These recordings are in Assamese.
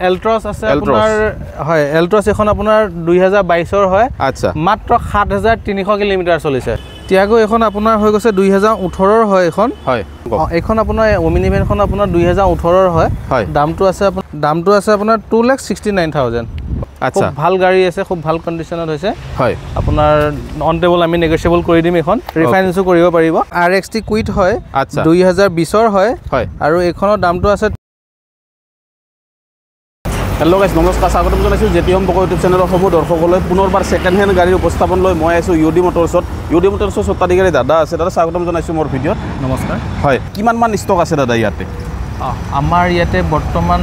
এল্ট্ৰছ আছে আপোনাৰ হয় এল্ট্ৰছ এখন আপোনাৰ 2022 ৰ হয় আচ্ছা মাত্ৰ 7300 কিলোমিটাৰ চলিছে টিয়াগো এখন আপোনাৰ হৈ গৈছে 2018 ৰ হয় এখন হয় এখন আপোনাৰ ওমিনি ভেনখন আপোনাৰ 2018 ৰ হয় দামটো আছে আপোনাৰ 2,69,000 আচ্ছা ভাল গাড়ী আছে খুব ভাল কন্ডিশনত হৈছে হয় আপোনাৰ অন টেবল আমি নেগোশিয়েবল কৰি দিম এখন ৰিফাইনেন্সও কৰিব পাৰিব RXT কুইট হয় আচ্ছা 2020 ৰ হয় আৰু এখনৰ দামটো আছে হেল্ল' গাইজ নমস্কাৰ স্বাগতম জনাইছোঁ জেটি হোম বক ইউটিউব চেনেলৰ সমূহ দৰ্শকলৈ পুনৰবাৰ ছেকেণ্ড হেণ্ড গাড়ীৰ উপস্থাপন লৈ মই আছোঁ ইউডি মটৰ্ছত স্বত্বাধিকাৰী দাদা আছে দাদা স্বাগতম জনাইছোঁ মোৰ ভিডিঅ'ত নমস্কাৰ হয় কিমানমান ষ্টক আছে দাদা ইয়াতে আমাৰ ইয়াতে বৰ্তমান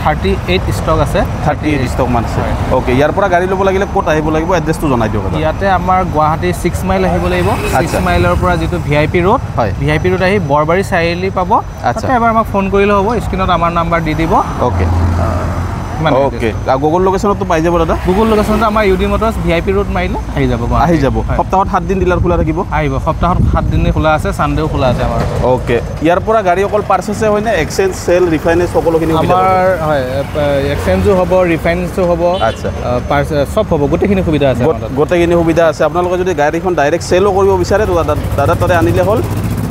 38 ষ্টক আছে 38 ষ্টক মান আছে ওকে ইয়াৰ পৰা গাড়ী ল'ব লাগিলে ক'ত আহিব লাগিব এড্ৰেছটো জনাই দিয়ক ইয়াতে আমাৰ গুৱাহাটী 6 মাইল আহিব লাগিব 6 মাইলৰ পৰা যেটো ভিআইপি ৰোড ভিআইপি ৰোড আহি বৰবাৰী চাৰিআলি পাব তাতে এবাৰ আমাক ফোন কৰিলে হ'ব স্ক্ৰিনত আমাৰ নাম্বাৰ দি দিব ওকে ওকে গুগল লোকেশনতো পাই যাব দাদা গুগল লোকেশনটো আমাৰ ইউডি মটৰ্ছ ভিআইপি ৰোড মাৰিলে আহি যাব সপ্তাহত 7 দিন ডিলাৰ খোলা থাকিব আহিব সপ্তাহত 7 দিন খোলা আছে সানডেও খোলা আছে আমাৰ ওকে ইয়াৰ পৰা গাড়ী অকল পাৰচেছে হয় না এক্সচেঞ্জ সেল ৰিফাইনেন্স সকলোখিনি আমাৰ হয় এক্সচেঞ্জও হ'ব ৰিফাইনেন্সও হ'ব আচ্ছা সব হ'ব গোটেইখিনি সুবিধা আছে গোটেইখিনি সুবিধা আছে আপোনালোকে যদি গাড়ীখন ডাইৰেক্ট সেলও কৰিব বিচাৰে তো দাদা তাতে আনিলে হ'ল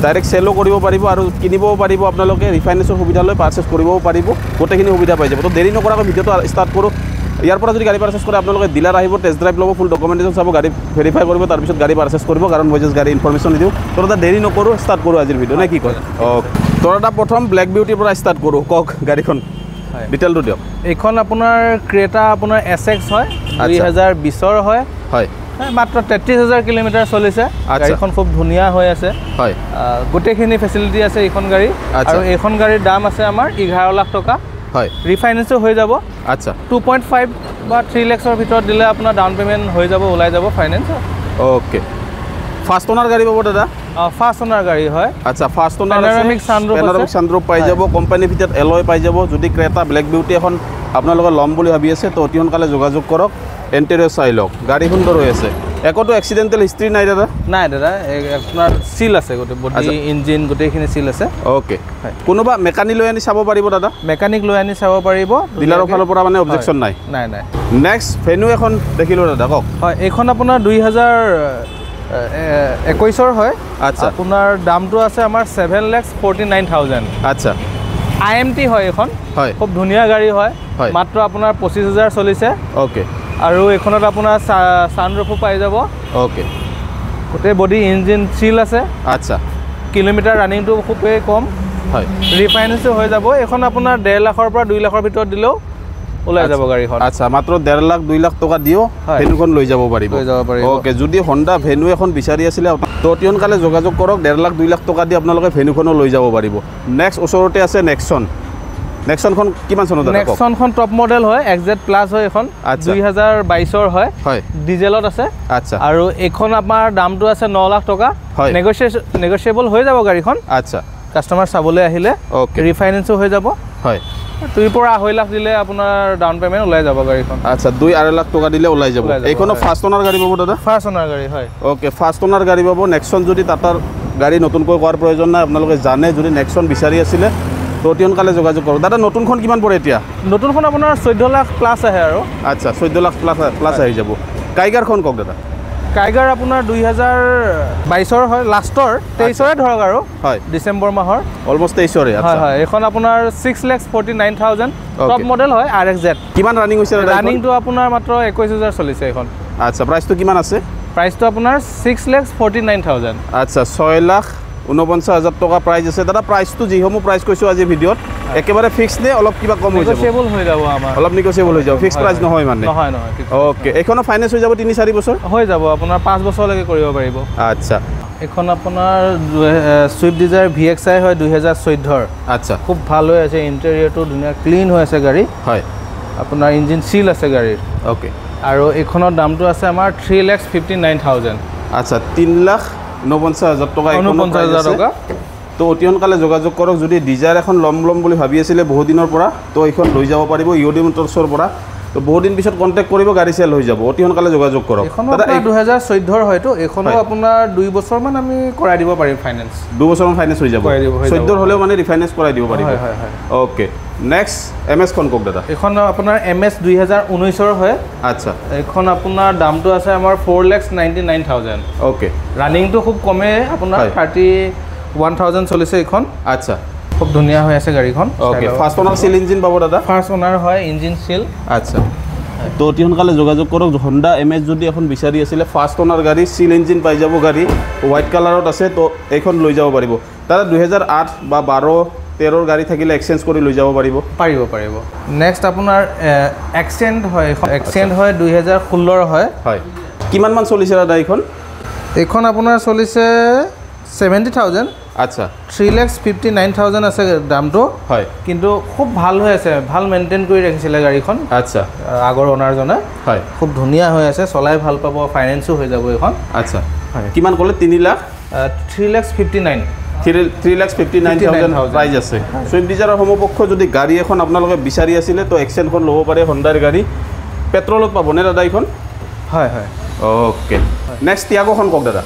ডাইৰেক্ট সেলো কৰিব পাৰিব আৰু কিনিবও পাৰিব আপোনালোকে ৰিফাইনেন্সৰ সুবিধা লৈ পাৰচেছ কৰিবও পাৰিব গোটেইখিনি সুবিধা পাই যাব তো দেৰি নকৰাকৈ ভিডিঅ'টো ষ্টাৰ্ট কৰোঁ ইয়াৰ পৰা যদি গাড়ী পাৰচেছ কৰে আপোনালোকে ডিলাৰ আহিব টেষ্ট ড্ৰাইভ ল'ব ফুল ডকুমেণ্টেশ্যন চাব গাড়ী ভেৰিফাই কৰিব তাৰপিছত গাড়ী পাৰচেছ কৰিব কাৰণ মই জাষ্ট গাড়ী ইনফৰমেশ্যন দিওঁ তো দাদা দেৰি নকৰোঁ ষ্টাৰ্ট কৰোঁ আজিৰ ভিডিঅ' নে কি কয় তো দাদা প্ৰথম ব্লেক বিউটিৰ পৰা ষ্টাৰ্ট কৰোঁ কওক গাড়ীখন ডিটেইলটো দিয়ক এইখন আপোনাৰ ক্ৰেটা আপোনাৰ SX হয় 2020 ৰ হয় হয় মাত্ৰ 33000 কিলোমিটাৰ চলিছে গাড়ীখন খুব ধুনীয়া হৈ আছে হয় গোটেইখিনি ফেচিলিটি আছে এইখন গাড়ী আৰু এইখন গাড়ীৰ দাম আছে আমাৰ 11 লাখ টকা হয় ৰিফাইনেন্সও হৈ যাব আচ্ছা 2.5 বা 3 লাখৰ ভিতৰত দিলে আপোনাৰ ডাউন পেমেন্ট হৈ যাব ওলাই যাব ফাইনেন্স ওকে ফাৰ্ষ্ট ওনাৰ গাড়ী পাব দাদা ফাৰ্ষ্ট ওনাৰ গাড়ী হয় আচ্ছা ফাৰ্ষ্ট ওনাৰ পেনোৰামিক সানৰুফ পাই যাব কোম্পানী ভিতৰত এলয় পাই যাব যদি ক্ৰেটা ব্লেক বিউটি এখন আপোনালোকে ল'ম বুলি ভাবি আছে তো অতি সোনকালে যোগাযোগ কৰক এণ্টেৰিয়ৰ চাই লওক গাড়ী সুন্দৰ হৈ আছে একোটো এক্সিডেণ্টেল হিষ্ট্ৰী নাই দাদা আপোনাৰ সিল আছে গোটেই বডি ইঞ্জিন গোটেইখিনি সিল আছে ওকে কোনোবা মেকানিক লৈ আনি চাব পাৰিব দাদা মেকানিক লৈ আনি চাব পাৰিব ডিলাৰৰ ফালৰ পৰা মানে অবজেকশ্যন নাই নেক্সট ভেনু এখন দেখিলোঁ দাদা কওক হয় এইখন আপোনাৰ 2021 ৰ হয় আচ্ছা আপোনাৰ দামটো আছে আমাৰ 7,49,000 আচ্ছা IMT হয় এখন হয় খুব ধুনীয়া গাড়ী হয় মাত্ৰ আপোনাৰ 25000 চলিছে ওকে আৰু এখনত আপোনাৰ সানৰুফো পাই যাব ওকে গোটেই বডি ইঞ্জিন সিল আছে আচ্ছা কিলোমিটাৰ ৰানিংটো খুবেই কম হয় ৰিফাইনেন্সও হৈ যাব এখন আপোনাৰ 1.5 লাখৰ পৰা 2 লাখৰ ভিতৰত দিলেও ওলাই যাব গাড়ীখন আচ্ছা মাত্ৰ 1.5 লাখ 2 লাখ টকা দিও ভেনুখন লৈ যাব পাৰিব ওকে যদি হন্ডা ভেনু এখন বিচাৰি আছিল তো অতি সোনকালে যোগাযোগ কৰক 1.5 লাখ 2 লাখ টকা দি আপোনালোকে ভেনুখনো লৈ যাব পাৰিব নেক্সট ওচৰতে আছে নেক্সনখন কিমান চনত আছে নেক্সনখন টপ মডেল হয় XZ প্লাস হয় এখন 2022 ৰ হয় ডিজেলত আছে আচ্ছা আৰু এখন আমাৰ দামটো আছে 9 লাখ টকা নেগোশিয়েবল হৈ যাব গাড়ীখন আচ্ছা কাস্টমাৰ চাবলৈ আহিলে ওকে ৰিফাইনেন্সও হৈ যাব হয় 2 পৰা 2.5 লাখ দিলে আপোনাৰ ডাউন পেমেন্ট ওলাই যাব গাড়ীখন আচ্ছা 2.5 লাখ টকা দিলে ওলাই যাব এইখনো ফাৰ্ষ্ট ওনাৰ গাড়ী পাব দাদা ফাৰ্ষ্ট ওনাৰ গাড়ী হয় ওকে ফাৰ্ষ্ট ওনাৰ গাড়ী পাব নেক্সন যদি টাটাৰ গাড়ী নতুনকৈ কৰাৰ প্ৰয়োজন নাই আপোনালোকে জানে যদি নেক্সন বিচাৰি আছিলে তো অতি সোনকালে যোগাযোগ কৰক দাদা নতুনখন কিমান পৰে এতিয়া নতুনখন আপোনাৰ 14 লাখ প্লাস আহে আৰু আচ্ছা 14 লাখ প্লাস আহি যাব কাইগাৰখন কওক দাদা কাইগাৰ আপোনাৰ 2022 ৰ হয় লাষ্টৰ 23 ৰে ধৰক আৰু হয় ডিসেম্বৰ মাহৰ অলমোস্ট 23 ৰে আচ্ছা হয় এখন আপোনাৰ 6,49,000 টপ মডেল হয় RXZ কিমান ৰানিং হৈছে ৰানিংটো আপোনাৰ মাত্ৰ 21000 চলিছে এখন আচ্ছা প্ৰাইসটো কিমান আছে প্ৰাইসটো আপোনাৰ 6,49,000 আচ্ছা 6,49,000 টকা প্ৰাইস আছে দাদা প্ৰাইসটো যিসমূহ প্ৰাইস কৈছো আজি ভিডিঅ'ত একেবাৰে ফিক্স নে অলপ কিবা কম হৈ যাব নেগোশিয়েবল হৈ যাব আমাৰ অলপ নেগোশিয়েবল হৈ যাব ফিক্স প্ৰাইস নহয় মানে নহয় ওকে এখনো ফাইনান্স হৈ যাব 3-4 বছৰ হৈ যাব আপোনাৰ 5 বছৰলৈকে কৰিব পাৰিব আচ্ছা এখন আপোনাৰ সুইফট ডিজায়াৰ VXI হয় 2014 ৰ আচ্ছা খুব ভাল হৈ আছে ইন্টেৰিয়ৰটো ধুনীয়া ক্লিন হৈ আছে গাড়ী হয় আপোনাৰ ইঞ্জিন সিল আছে গাড়ীৰ ওকে আৰু এখনৰ দামটো আছে আমাৰ 3,59,000 আচ্ছা 3,49,000 টকা 49,000 টকা তো অতি সোনকালে যোগাযোগ কৰক যদি ডিজায়াৰ এখন ল'ম বুলি ভাবি আছিলে বহু দিনৰ পৰা তো এইখন লৈ যাব পাৰিব ইউডি মটৰ্ছৰ পৰা তো বহুত দিন পিছত কন্টাক্ট কৰিব গাড়ী চেল হৈ যাব অতি সোনকালে যোগাযোগ কৰক দাদা 2014 ৰ হয়তো এখনো আপোনাৰ 2 বছৰ মান আমি কৰাই দিব পাৰিম ফাইনান্স 2 বছৰ মান ফাইনান্স হৈ যাব 14 হলেও মানে ৰিফাইনেন্স কৰাই দিব পাৰিব হয় ওকে নেক্সট MS-খন কওক দাদা। এইখন আপোনাৰ MS 2019-ৰ হয়। আচ্ছা, এইখন আপোনাৰ দামটো আছে আমাৰ 4,99,000। অ'কে, ৰানিংটো খুব কমেই, আপোনাৰ 31,000 চলিছে এইখন। আচ্ছা, খুব ধুনীয়া হৈ আছে গাড়ীখন। অ'কে, ফাৰ্ষ্ট অনাৰ চিল ইঞ্জিন পাব দাদা? ফাৰ্ষ্ট অনাৰ হয়, ইঞ্জিন চিল। আচ্ছা, তো অতি সোনকালে যোগাযোগ কৰক। হণ্ডা MS যদি এখন বিচাৰি আছিলে, ফাৰ্ষ্ট অনাৰ গাড়ী, চিল ইঞ্জিন পাই যাব গাড়ী, হোৱাইট কালাৰত আছে, তো এইখন লৈ যাব পাৰিব। দাদা 2008 বা 12-13 গাড়ী থাকিলে এক্সচেঞ্জ কৰি লৈ যাব পাৰিব? পাৰিব। নেক্সট আপোনাৰ এক্সেণ্ট হয়, এইখন এক্সেণ্ট হয় 2016-ৰ হয়। কিমানমান চলিছে দাদা এইখন? এইখন আপোনাৰ চলিছে 70,000। আচ্ছা, 3,59,000 আছে দামটো। হয়, কিন্তু খুব ভাল হৈ আছে, ভাল মেইনটেইন কৰি ৰাখিছিলে গাড়ীখন। আচ্ছা, আগৰ অনাৰজনে। হয়, খুব ধুনীয়া হৈ আছে, চলাই ভাল পাব, ফাইনেন্সো হৈ যাব এইখন। আচ্ছা, হয়। কিমান ক'লে? 3,59,000 প্ৰাইজ আছে। ছুইফ্ট ডিজায়াৰৰ সমপক্ষ যদি গাড়ী এখন আপোনালোকে বিচাৰি আছিলে, তো এক্সেণ্টখন ল'ব পাৰে, হণ্ডাৰ গাড়ী। পেট্ৰলত পাবনে দাদা এইখন? হয়। অ'কে, নেক্সট টিয়াগোখন কওক দাদা।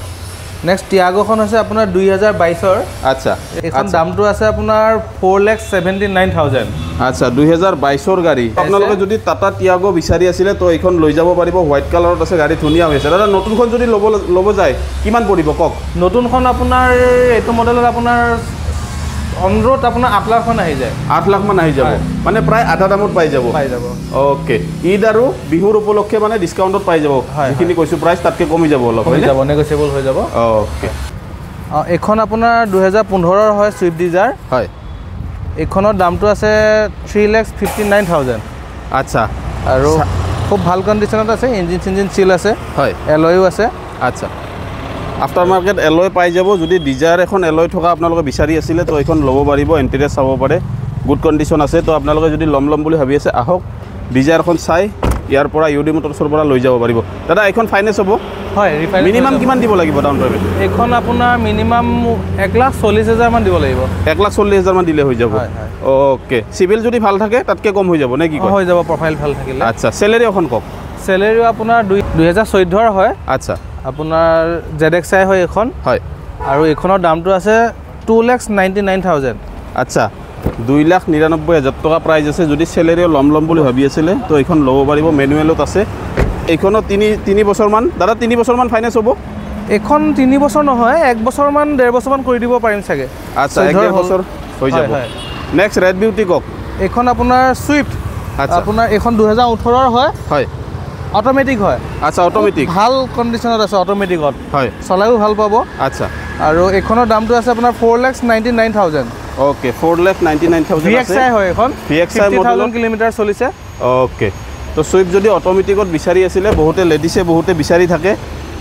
নেক্সট টিয়াগোখন হৈছে আপোনাৰ 2022-ৰ। আচ্ছা, এইখন দামটো আছে আপোনাৰ 4,79,000। আচ্ছা, 2022-ৰ গাড়ী। আপোনালোকে যদি টাটা টিয়াগো বিচাৰি আছিলে, তো এইখন লৈ যাব পাৰিব, হোৱাইট কালাৰত আছে, গাড়ী ধুনীয়া হৈ আছে। দাদা নতুনখন যদি ল'ব যায় কিমান পৰিব কওক? নতুনখন আপোনাৰ এইটো মডেলত আপোনাৰ অনৰোড আপোনাৰ 8 লাখমান আহি যায়। 8 লাখমান আহি যাব, মানে প্ৰায় আধা দামত পাই যাব। অ'কে, ঈদ আৰু বিহুৰ উপলক্ষে মানে ডিছকাউণ্টত পাই যাব। যিখিনি কৈছোঁ প্ৰাইচ তাতকৈ কমি যাব অলপ, হৈ যাব, নেগচিয়েবল হৈ যাব। অ'কে, এইখন আপোনাৰ 2015-ৰ হয়, ছুইফ্ট ডিজায়াৰ। হয়, এইখনৰ দামটো আছে 3,59,000। আচ্ছা, আৰু খুব ভাল কণ্ডিশ্যনত আছে, ইঞ্জিন চিল আছে, হয়, এলয়ো আছে। আচ্ছা, আফটাৰ মাৰ্কেট এলয় পাই যাব। যদি ডিজায়াৰ এখন এলয় থকা আপোনালোকে বিচাৰি আছিলে, তো এইখন ল'ব পাৰিব, ইণ্টেৰিয়াৰ চাব পাৰে, গুড কণ্ডিশ্যন আছে। তো আপোনালোকে যদি ল'ম বুলি ভাবি আছে, আহক, ডিজায়াৰখন চাই ইয়াৰ পৰা ইউডি মটৰ্ছৰ পৰা লৈ যাব পাৰিব। দাদা এইখন ফাইনেন্স হ'ব? হয়, মিনিমাম কিমান দিব লাগিব ডাউন পে'মেণ্ট? এইখন আপোনাৰ মিনিমাম 1,40,000 মান দিব লাগিব। 1,40,000 মান দিলে হৈ যাব। অ'কে, চিভিল যদি ভাল থাকে তাতকৈ কম হৈ যাব নে কি? হৈ যাব, প্ৰফাইল ভাল থাকিলে। আচ্ছা, চেলেৰি এখন কওক। চেলেৰিও আপোনাৰ 2014-ৰ হয়। আচ্ছা, আপোনাৰ ZXi হয় এইখন। হয়, আৰু এইখনৰ দামটো আছে 2,99,000। আচ্ছা, 2,99,000 টকা প্ৰাইজ আছে। যদি চেলেৰিও ল'ম বুলি ভাবি আছিলে, তো এইখন ল'ব পাৰিব, মেনুৱেলত আছে। এইখনো 3 বছৰমান, দাদা 3 বছৰমান ফাইনেন্স হ'ব? এইখন 3 বছৰ নহয়, 1 বছৰমান 1.5 বছৰমান কৰি দিব পাৰিম চাগে। আচ্ছা, 1.5 বছৰ হৈ যাব। নেক্সট ৰেড বিউটি কওক। এইখন আপোনাৰ ছুইফ্ট। আচ্ছা, আপোনাৰ এইখন 2018-ৰ হয়। হয়, অট'মেটিক হয়। আচ্ছা, অট'মেটিক, ভাল কণ্ডিশ্যনত আছে, অট'মেটিকত, হয়, চলাইও ভাল পাব। আচ্ছা, আৰু এইখনৰ দামটো আছে আপোনাৰ 4,99,000। অ'কে, 4,99,000 VXi হয় এইখন। 50,000 কিলোমিটাৰ চলিছে। অ'কে, তো ছুইফ্ট যদি অট'মেটিকত বিচাৰি আছিলে, বহুতে বিচাৰি থাকে,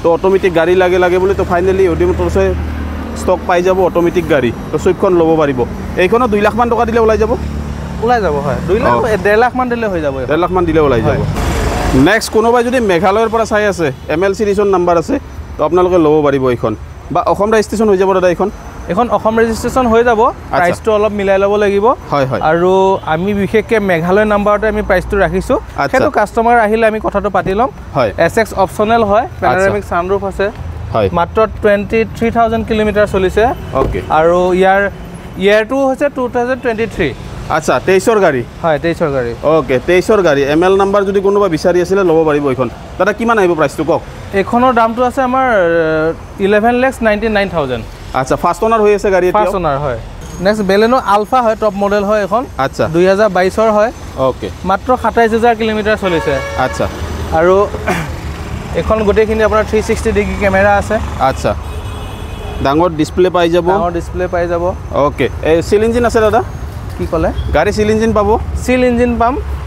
তো অট'মেটিক গাড়ী লাগে বুলি, তো ফাইনেলি ইউডি মটৰ্ছে ষ্টক পাই যাব অট'মেটিক গাড়ী। তো ছুইফ্টখন ল'ব পাৰিব। এইখনো 2 লাখমান টকা দিলে ওলাই যাব। হয়, 2 লাখ 1.5 লাখমান দিলে হৈ যাব। 1.5 লাখমান দিলে ওলাই যাব। নেক্সট কোনোবাই যদি মেঘালয়ৰ পৰা চাই আছে, ML চিৰিজৰ নাম্বাৰ আছে, তো আপোনালোকে ল'ব পাৰিব এইখন। বা অসম ৰেজিষ্ট্ৰেশ্যন হৈ যাব দাদা এইখন? অসম ৰেজিষ্ট্ৰেশ্যন হৈ যাব, প্ৰাইচটো অলপ মিলাই ল'ব লাগিব। হয়, আৰু আমি বিশেষকৈ মেঘালয় নাম্বাৰতে আমি প্ৰাইচটো ৰাখিছোঁ। সেইটো কাষ্টমাৰ আহিলে আমি কথাটো পাতি ল'ম। হয়, SX অপশ্যনেল হয়, পেনাৰামিক ছানৰুফ আছে। হয়, মাত্ৰ 23,000 কিলোমিটাৰ চলিছে। অ'কে, আৰু ইয়াৰটো হৈছে 2023। আচ্ছা, 23-ৰ গাড়ী? হয়, 23-ৰ গাড়ী। অ'কে, 23-ৰ গাড়ী, ML নাম্বাৰ যদি কোনোবা বিচাৰি আছিলে ল'ব পাৰিব এইখন। দাদা কিমান আহিব প্ৰাইচটো কওক? এইখনৰ দামটো আছে আমাৰ 11,99,000। আচ্ছা, ফাৰ্ষ্ট অনাৰ হৈ আছে গাড়ী? ফাৰ্ষ্ট অনাৰ হয়। নেক্সট বেলেনো আলফা হয়, টপ মডেল হয় এইখন। আচ্ছা, 2022-ৰ হয়। অ'কে, মাত্ৰ 27,000 কিলোমিটাৰ চলিছে। আচ্ছা, আৰু এইখন গোটেইখিনি আপোনাৰ 360 ডিগ্ৰী কেমেৰা আছে। আচ্ছা, ডাঙৰ ডিছপ্লে পাই যাব। অ'কে, এই চিল ইঞ্জিন আছে দাদা? কি ক'লে? গাড়ী চিল ইঞ্জিন পাব? চিল ইঞ্জিন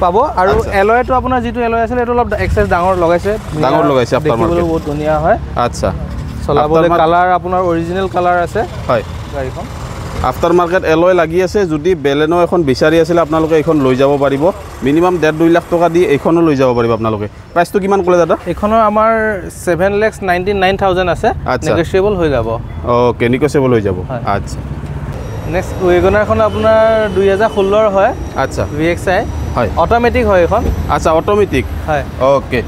পাব। আৰু এলয়টো আপোনাৰ যিটো এলয় আছিলে, এইটো অলপ এক্সেছ ডাঙৰ লগাইছে। দেখিবলৈ বহুত ধুনীয়া হয়। আচ্ছা, চলাবলৈ কালাৰ আপোনাৰ অৰিজিনেল কালাৰ আছে। হয়, গাড়ীখন আফটাৰ মাৰ্কেট এলয় লাগি আছে। যদি বেলেনো এখন বিচাৰি আছিলে, আপোনালোকে এইখন লৈ যাব পাৰিব। মিনিমাম 1.5-2 লাখ টকা দি এইখনো লৈ যাব পাৰিব আপোনালোকে। প্ৰাইচটো কিমান ক'লে দাদা? এইখনৰ আমাৰ 7,99,000 আছে, নেগচিয়েবল হৈ যাব। অ'কে, নেগচিয়েবল হৈ যাব। আচ্ছা, নেক্সট ৱেগনাৰখন আপোনাৰ 2016-ৰ হয়। আচ্ছা, VXi হয়, অট'মেটিক হয় এইখন। আচ্ছা, অট'মেটিক হয়। অ'কে,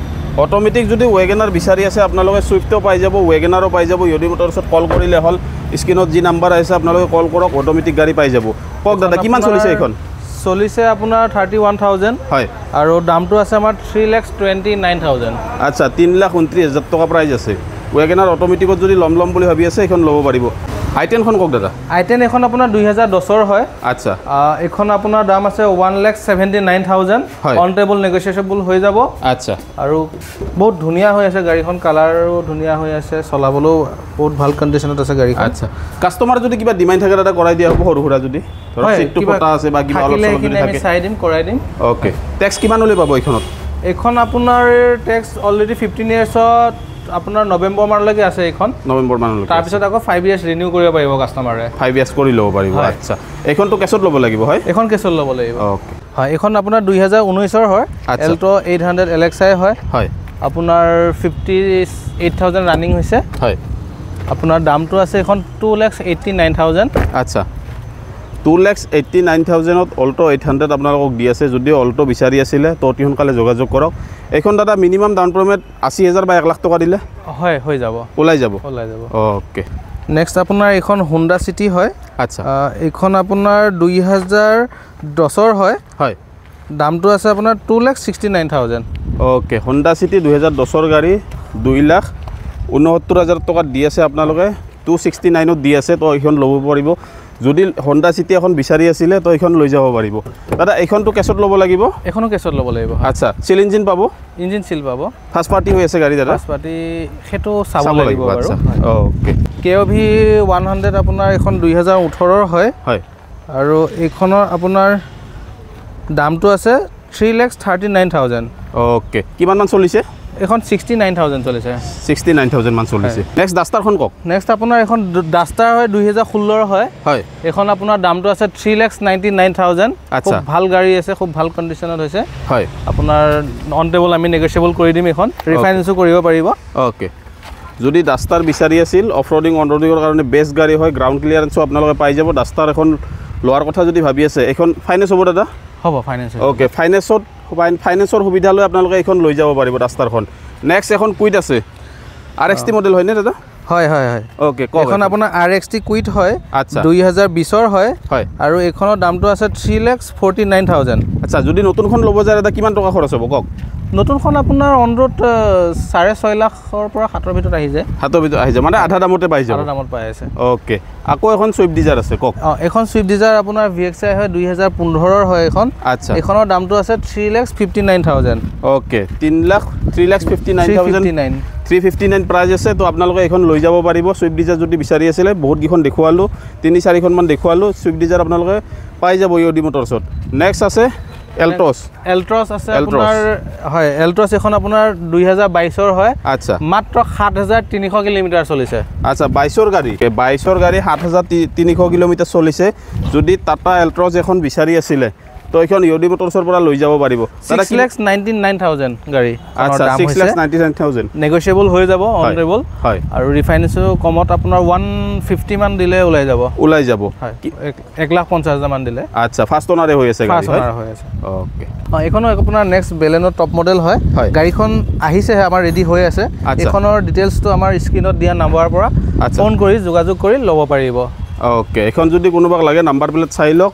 অট'মেটিক যদি ৱেগনাৰ বিচাৰি আছে, আপোনালোকে ছুইফ্টো পাই যাব, ৱেগনাৰো পাই যাব। ইউডি মটৰ্ছত কল কৰিলে হ'ল, স্ক্ৰীণত যি নাম্বাৰ আহিছে আপোনালোকে কল কৰক, অট'মেটিক গাড়ী পাই যাব। কওক দাদা কিমান চলিছে এইখন? চলিছে আপোনাৰ 31,000 হয় আৰু দামটো আছে আমাৰ 3,29,000 আচ্ছা 3,29,000 টকা প্ৰাইজ আছে ৱেগনাৰ অটোমেটিকত যদি ল'ম বুলি ভাবি আছে এইখন ল'ব পাৰিব i10 খন কওক দাদা i10 এখন আপোনাৰ 2010ৰ হয় আচ্ছা এখন আপোনাৰ দাম আছে 1,79,000 অন টেবল নেগোচিয়েবল হৈ যাব আচ্ছা আৰু বহুত ধুনীয়া হৈ আছে গাড়ীখন কালাৰো ধুনীয়া হৈ আছে চলাবলৈও বহুত ভাল কণ্ডিশ্যনত আছে গাড়ীখন আচ্ছা কাষ্টমাৰ যদি কিবা ডিমাণ্ড থাকে দাদা কৰাই দিয়া হ'ব সৰু সুৰা যদি ধৰক সিটটো ফটা আছে বা কিবা অলপ চলপ যদি থাকে চাই দিম কৰাই দিম ওকে টেক্স কিমান লৈ পাব এইখনত এইখন আপোনাৰ টেক্স অলৰেডি 15 ইয়াৰ্ছত আপোনাৰ নৱেম্বৰ মানলৈকে আছে এইখন নৱেম্বৰ মানলৈকে তাৰপিছত আকৌ 5 ইয়াৰ্ছ ৰিনিউ কৰিব পাৰিব কাষ্টমাৰে 5 ইয়াৰ্ছ কৰি ল'ব পাৰিব আচ্ছা এইখনটো কেছত ল'ব লাগিব হয় এইখন কেছত ল'ব লাগিব ওকে হয় এইখন আপোনাৰ 2019ৰ হয় এল্টো 800 LXi হয় হয় আপোনাৰ 58,000 ৰানিং হৈছে হয় আপোনাৰ দামটো আছে এখন 2,89,000 আচ্ছা 2,89,000 অল্টো 800 আপোনালোকক দি আছে যদিও অল্টো বিচাৰি আছিলে তো অতি সোনকালে যোগাযোগ কৰক এইখন দাদা মিনিমাম ডাউন পে'মেণ্ট 80,000 বা 1 লাখ টকা দিলে হয় হৈ যাব ওলাই যাব ওকে নেক্সট আপোনাৰ এইখন হুণ্ডা চিটি হয় আচ্ছা এইখন আপোনাৰ 2010ৰ হয় হয় দামটো আছে আপোনাৰ 2,69,000 ওকে হুণ্ডা চিটি 2010ৰ গাড়ী 2,69,000 টকাত দি আছে আপোনালোকে 269ত দি আছে তো এইখন ল'ব পাৰিব যদি হুণ্ডা চিটি এখন বিচাৰি আছিলে তো এইখন লৈ যাব পাৰিব দাদা এইখনটো কেছত ল'ব লাগিব এখনো কেছত ল'ব লাগিব আচ্ছা চিল ইঞ্জিন পাব ইঞ্জিন চিল পাব ফাৰ্ষ্ট পাৰ্টি হৈ আছে গাড়ী দাদা ফাৰ্ষ্ট পাৰ্টি সেইটো চাব লাগিব বাৰু ওকে KOV 100 আপোনাৰ এখন 2018ৰ হয় হয় আৰু এইখনৰ আপোনাৰ দামটো আছে 3,39,000 ওকে কিমান মান চলিছে এখন 69,000 চলিছে 69,000 মান চলিছে নেক্সট ডাষ্টাৰখন কওক নেক্সট আপোনাৰ এখন ডাষ্টাৰ হয় 2016ৰ হয় হয় এখন আপোনাৰ দামটো আছে 3,99,000 খুব ভাল গাড়ী আছে খুব ভাল কণ্ডিশ্যনত হৈছে হয় আপোনাৰ অন টেবল আমি নেগোচিয়েবল কৰি দিম এখন ৰিফাইনেন্সো কৰিব পাৰিব ওকে যদি ডাষ্টাৰ বিচাৰি আছিল অফ ৰডিং অন ৰডিঙৰ কাৰণে বেষ্ট গাড়ী হয় গ্ৰাউণ্ড ক্লিয়াৰেন্সো আপোনালোকে পাই যাব ডাষ্টাৰ এখন লোৱাৰ কথা যদি ভাবি আছে এখন ফাইনেন্স হ'ব দাদা হ'ব ফাইনেন্স ওকে ফাইনেন্সৰ সুবিধা লৈ আপোনালোকে এইখন লৈ যাব পাৰিব ডাষ্টাৰখন নেক্সট এখন কুইট আছে RXT মডেল হয়নে দাদা হয় হয় হয় ওকে এখন আপোনাৰ RXT কুইট হয় আচ্ছা 2020ৰ হয় হয় আৰু এইখনৰ দামটো আছে 3,49,000 আচ্ছা যদি নতুনখন ল'ব যায় দাদা কিমান টকা খৰচ হ'ব কওক নতুনখন আপোনাৰ অন ৰোড 6.5 লাখৰ পৰা 7ৰ ভিতৰত আহি যায় মানে আধা দামতে পাই যাব আধা দামত পাই আছে ওকে আকৌ এখন সুইফট ডিজাৰ আছে কওক এখন সুইফট ডিজাৰ আপোনাৰ VXI হয় 2015ৰ হয় এখন আচ্ছা এইখনৰ দামটো আছে 3,59,000 ওকে 3,59,000 প্ৰাইজ আছে তো আপোনালোকে এইখন লৈ যাব পাৰিব সুইফট ডিজাৰ যদি বিচাৰি আছিলে বহুত কেইখন দেখুৱালোঁ 3-4খন মান দেখুৱালোঁ সুইফট ডিজাৰ আপোনালোকে পাই যাব ইঅডি মটৰছত নেক্সট আছে এল্ট্ৰছ আছে আপোনাৰ হয় এল্ট্ৰছ এখন আপোনাৰ 2022ৰ হয় আচ্ছা মাত্ৰ 7,300 কিলোমিটাৰ চলিছে আচ্ছা 22ৰ গাড়ী 7,300 কিলোমিটাৰ চলিছে যদি টাটা এল্ট্ৰছ এখন বিচাৰি আছিলে তো এইখন ইঅডি মটৰছৰ পৰা লৈ যাব পাৰিব 6,99,000 গাড়ী আচ্ছা 6,99,000 নেগোচিয়েবল হৈ যাব অন টেবল হয় আৰু ৰিফাইনেন্সো কমত আপোনাৰ 150 মান দিলে ওলাই যাব হয় 1,50,000 মান দিলে আচ্ছা ফাৰ্ষ্ট অনাৰে হৈ আছে গাড়ী হৈ আছে ওকে এইখনো আপোনাৰ নেক্সট বেলেনো টপ মডেল হয় গাড়ীখন আহিছেহে আমাৰ ৰেডি হৈ আছে এইখনৰ ডিটেইলছটো আমাৰ স্ক্ৰীনত দিয়া নাম্বাৰৰ পৰা ফোন কৰি যোগাযোগ কৰি ল'ব পাৰিব ওকে এখন যদি কোনোবাক লাগে নাম্বাৰ প্লেট চাই লওক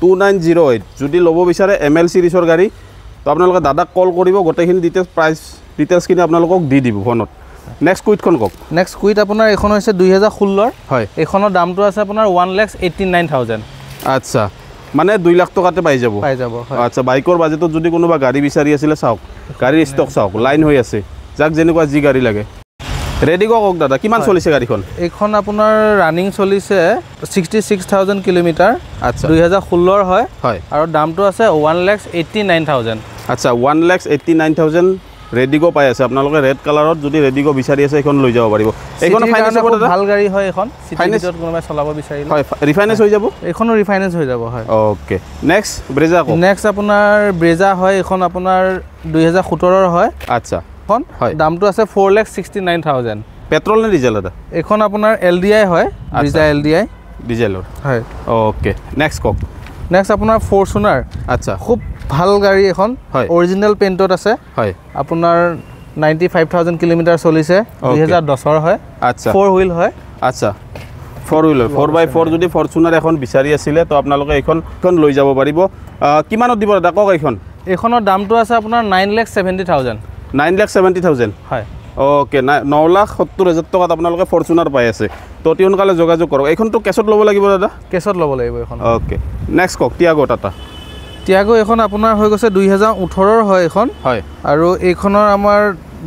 2908 যদি ল'ব বিচাৰে ML সিৰিজৰ গাড়ী তো আপোনালোকে দাদাক কল কৰিব গোটেইখিনি ডিটেইলছ প্ৰাইচ ডিটেইলছখিনি আপোনালোকক দি দিব ফোনত নেক্সট কুইটখন কওক নেক্সট কুইট আপোনাৰ এখন হৈছে 2016ৰ হয় এইখনৰ দামটো আছে আপোনাৰ 1,89,000 আচ্ছা মানে 2 লাখ টকাতে পাই যাব আচ্ছা বাইকৰ বাজেটত যদি কোনোবা গাড়ী বিচাৰি আছিলে চাওক গাড়ীৰ ষ্টক চাওক লাইন হৈ আছে যাক যেনেকুৱা যি গাড়ী লাগে ৰেডি কওক দাদা কিমান চলিছে গাড়ীখন এইখন আপোনাৰ ৰানিং চলিছে 66,000 কিলোমিটাৰ আচ্ছা 2016ৰ হয় হয় আৰু দামটো আছে 1,89,000 আচ্ছা 1,89,000 ৰেডিগো পাই আছে আপোনালোকে ৰেড কালাৰত যদি ৰেডিগো বিচাৰি আছে এখন লৈ যাব পাৰিব এইখন ফাইনেন্স হ'ব দাদা ভাল গাড়ী হয় এখন ফাইনেন্সত কোনোবাই চলাব বিচাৰিলে হয় ৰিফাইনেন্স হৈ যাব এইখনো ৰিফাইনেন্স হৈ যাব হয় ওকে নেক্সট ব্ৰেজা কওক নেক্সট আপোনাৰ ব্ৰেজা হয় এইখন আপোনাৰ 2017ৰ হয় আচ্ছা এখন দামটো আছে 4,69,000 পেট্ৰল নে ডিজেল দাদা এইখন আপোনাৰ LDI হয় ব্ৰেজা LDI ডিজেলৰ হয় ওকে নেক্সট কওক নেক্সট আপোনাৰ ফৰচুনাৰ আচ্ছা খুব ভাল গাড়ী এখন অৰিজিনেল পেইণ্টত আছে হয় আপোনাৰ 95,000 কিলোমিটাৰ চলিছে 2010ৰ হয় আচ্ছা 4 হুইল হয় আচ্ছা 4 হুইলৰ 4x4 যদি ফৰচুনাৰ এখন বিচাৰি আছিলে তো আপোনালোকে এইখন লৈ যাব পাৰিব কিমানত দিব দাদা কওক এইখনৰ দামটো আছে আপোনাৰ 9,70,000 9,70,000 হয় ওকে 9,70,000 টকাত আপোনালোকে ফৰচুনাৰ পাই আছে তো অতি সোনকালে যোগাযোগ কৰক এইখনটো কেছত ল'ব লাগিব দাদা কেছত ল'ব লাগিব এইখন ওকে নেক্সট কওক টিয়াগো টাটা টিয়াগো এইখন আপোনাৰ হৈ গৈছে 2018 হয় এইখন হয় আৰু এইখনৰ আমাৰ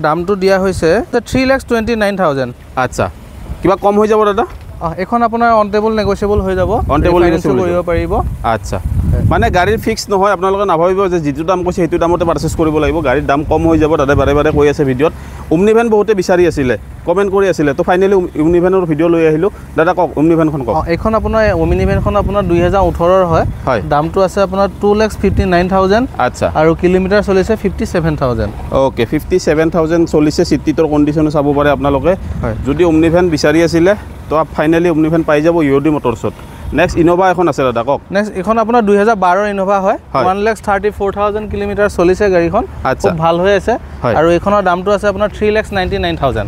দামটো দিয়া হৈছে 3,29,000 আচ্ছা কিবা কম হৈ যাব দাদা এইখন আপোনাৰ অন টেবল নেগোচিয়েবল হৈ যাব অন টেবল নেগোচিয়েবল কৰিব পাৰিব আচ্ছা মানে গাড়ীৰ ফিক্স নহয় আপোনালোকে নাভাবিব যে যিটো দাম কৈছে সেইটো দামতে পাৰচেজ কৰিব লাগিব গাড়ীৰ দাম কম হৈ যাব দাদা বাৰে বাৰে কৈ আছে ভিডিঅ'ত ওমনিভেন বহুতে বিচাৰি আছিলে কমেণ্ট কৰি আছিলে তো ফাইনেলি ওমনিভেনৰ ভিডিঅ' লৈ আহিলোঁ দাদা কওক ওমনিভেনখন কওক এইখন আপোনাৰ ওমনিভেনখন আপোনাৰ 2018 হয় দামটো আছে আপোনাৰ 2,59,000 আচ্ছা আৰু কিলোমিটাৰ চলিছে 57,000 ওকে 57,000 চলিছে চিটিটোৰ কণ্ডিশ্যনো চাব পাৰে আপোনালোকে যদি ওমনিভেন বিচাৰি আছিলে তো ফাইনেলি ওমনিভেন পাই যাব ইউডি মটৰছত নেক্সট ইনোভা এখন আছে দাদা কওক নেক্সট এখন আপোনাৰ 2012 ইনোভা হয় 1,34,000 কিলোমিটাৰ চলিছে গাড়ীখন খুব ভাল হৈ আছে আৰু এইখনৰ দামটো আছে আপোনাৰ 3,99,000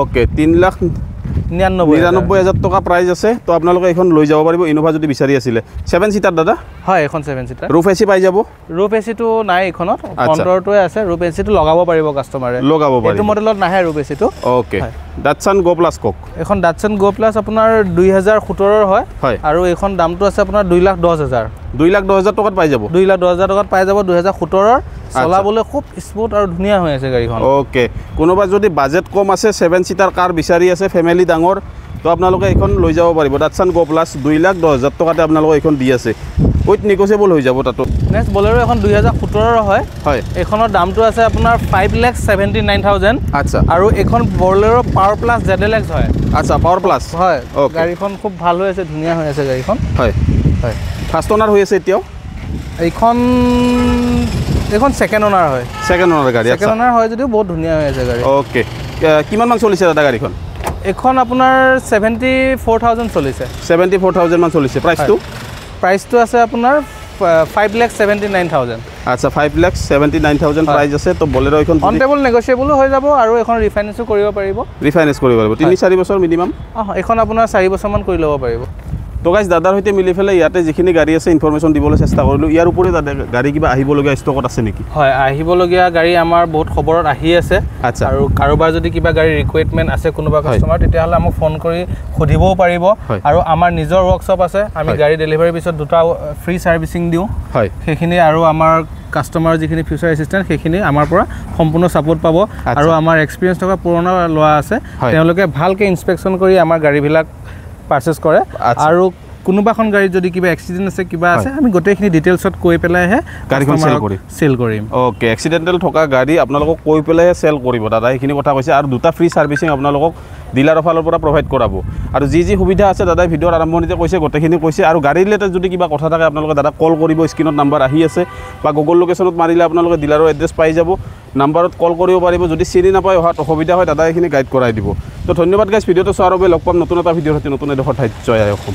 ওকে 3,99,000 টকা প্ৰাইজ আছে তো আপোনালোকে এইখন লৈ যাব পাৰিব ইনোভা যদি বিচাৰি আছিলে 7 সিটাৰ দাদা হয় এখন 7 সিটাৰ ৰূফ এচি পাই যাব ৰূফ এচিটো নাই এইখনত ফ্ৰণ্টৰটোৱে আছে ৰূফ এচিটো লগাব পাৰিব কাষ্টমাৰে লগাব পাৰিব এইটো মডেলত নাহে ৰূফ এচিটো ওকে ডাটছন গো প্লাছ কক এখন ডাটছন গো প্লাছ আপোনাৰ 2017 হয় আৰু এইখন দামটো আছে আপোনাৰ 2,10,000 2,10,000 টকাত পাই যাব 2,10,000 টকাত পাই যাব 2017 চলাবলৈ খুব স্মুথ আৰু ধুনীয়া হৈ আছে গাড়ীখন ওকে কোনোবা যদি বাজেট কম আছে 7 সিটাৰ কাৰ বিচাৰি আছে ফেমিলি ডাঙৰ তো আপোনালোকে এইখন লৈ যাব পাৰিব ডাটছন গো প্লাছ 2,10,000 টকাতে আপোনালোকে এইখন দি আছে উইথ নেগোচিয়েবল হৈ যাব তাতো নেক্সট বলেৰো এখন 2017 হয় এইখনৰ দামটো আছে আপোনাৰ 5,79,000 আচ্ছা আৰু এইখন বলেৰো পাৱাৰ প্লাছ ZLX হয় আচ্ছা পাৱাৰ প্লাছ হয় গাড়ীখন খুব ভাল হৈ আছে ধুনীয়া হৈ আছে গাড়ীখন হয় হয় ফাৰ্ষ্ট অনাৰ হৈ আছে এতিয়াও এইখন ছেকেণ্ড অনাৰ হয় ছেকেণ্ড অনাৰ গাড়ী ছেকেণ্ড অনাৰ হয় যদিও বহুত ধুনীয়া হৈ আছে গাড়ী ওকে কিমানমান চলিছে দাদা গাড়ীখন এইখন আপোনাৰ 74,000 চলিছে 74,000 মান চলিছে প্ৰাইচটো আছে আপোনাৰ 5,79,000 আচ্ছা 5,79,000 প্ৰাইচ আছে তো বলেৰো এইখন অন টেবল নেগোচিয়েবলো হৈ যাব আৰু এখন ৰিফাইনেন্সো কৰিব পাৰিব 3-4 বছৰ মিনিমাম এইখন আপোনাৰ 4 বছৰমান কৰি ল'ব পাৰিব তো গাইজ দাদাৰ সৈতে মিলি পেলাই ইয়াতে যিখিনি গাড়ী আছে ইনফৰমেশ্যন দিবলৈ চেষ্টা কৰিলোঁ ইয়াৰ উপৰি দাদা গাড়ী কিবা আহিবলগীয়া ষ্টকত আছে নেকি হয় আহিবলগীয়া গাড়ী আমাৰ বহুত খবৰত আহি আছে আচ্ছা আৰু কাৰোবাৰ যদি কিবা গাড়ী ৰিকুৱাৰমেণ্ট আছে কোনোবা কাষ্টমাৰ তেতিয়াহ'লে আমাক ফোন কৰি সুধিবও পাৰিব আৰু আমাৰ নিজৰ ৱৰ্কশ্বপ আছে আমি গাড়ী ডেলিভাৰীৰ পিছত দুটা ফ্ৰী ছাৰ্ভিচিং দিওঁ হয় সেইখিনি আৰু আমাৰ কাষ্টমাৰ যিখিনি ফিউচাৰ এছিষ্টেণ্ট সেইখিনি আমাৰ পৰা সম্পূৰ্ণ ছাপোৰ্ট পাব আৰু আমাৰ এক্সপিৰিয়েঞ্চ থকা পুৰণা লোৱা আছে তেওঁলোকে ভালকৈ ইনস্পেকশ্যন কৰি আমাৰ গাড়ীবিলাক পাৰ্চেছ কৰে আৰু কোনোবাখন গাড়ীত যদি কিবা এক্সিডেণ্ট আছে কিবা আছে আমি গোটেইখিনি ডিটেইলছত কৈ পেলাইহে গাড়ীখন চেল কৰিম ওকে এক্সিডেণ্টেল থকা গাড়ী আপোনালোকক কৈ পেলাইহে চেল কৰিব দাদা এইখিনি কথা কৈছে আৰু দুটা ফ্ৰী ছাৰ্ভিচিং আপোনালোকক ডিলাৰৰ ফালৰ পৰা প্ৰভাইড কৰাব আৰু যি সুবিধা আছে দাদাই ভিডিঅ'ৰ আৰম্ভণিতে কৈছে গোটেইখিনি কৈছে আৰু গাড়ী ৰিলেটেড যদি কিবা কথা থাকে আপোনালোকে দাদা কল কৰিব স্ক্ৰীণত নাম্বাৰ আহি আছে বা গুগল লোকেশ্যনত মাৰিলে আপোনালোকে ডিলাৰৰ এড্ৰেছ পাই যাব নাম্বাৰত কল কৰিব পাৰিব যদি চিনি নাপায় অহাত অসুবিধা হয় দাদা এইখিনি গাইড কৰাই দিব তো ধন্যবাদ গাইজ ভিডিঅ'টো চোৱাৰ বাবে লগ পাম নতুন এটা ভিডিঅ'ৰ সৈতে নতুন এডোখৰ ঠাইত জয় আই অসম